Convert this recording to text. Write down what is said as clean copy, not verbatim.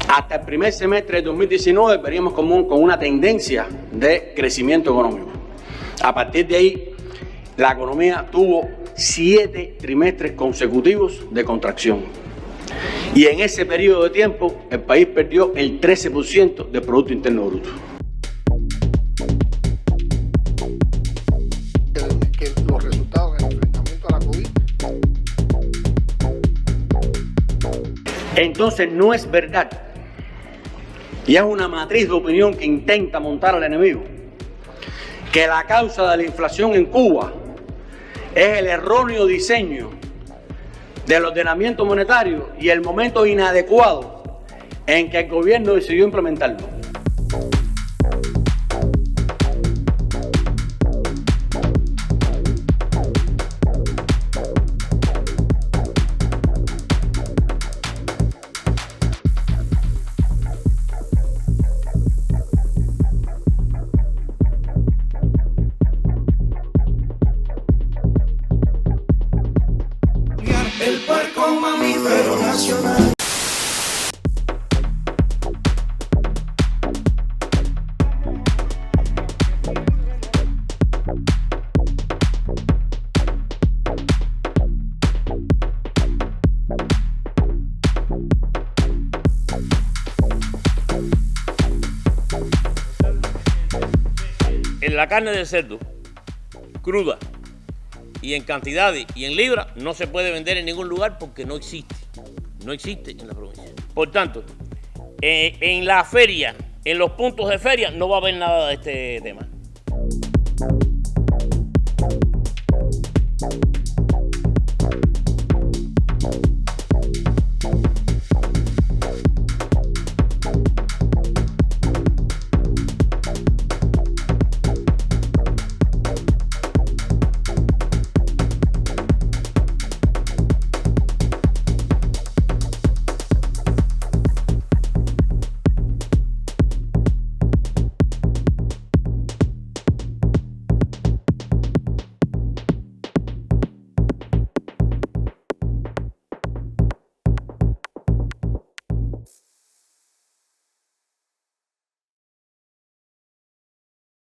Hasta el primer semestre de 2019 veríamos con una tendencia de crecimiento económico. A partir de ahí, la economía tuvo 7 trimestres consecutivos de contracción. Y en ese periodo de tiempo, el país perdió el 13% del Producto Interno Bruto. Que los resultados en el enfrentamiento a la COVID. Entonces no es verdad, y es una matriz de opinión que intenta montar al enemigo, que la causa de la inflación en Cuba es el erróneo diseño del ordenamiento monetario y el momento inadecuado en que el gobierno decidió implementarlo. El puerco mamífero nacional. En la carne de cerdo cruda y en cantidades y en libras no se puede vender en ningún lugar porque no existe en la provincia. Por tanto, en la feria, en los puntos de feria no va a haber nada de este tema.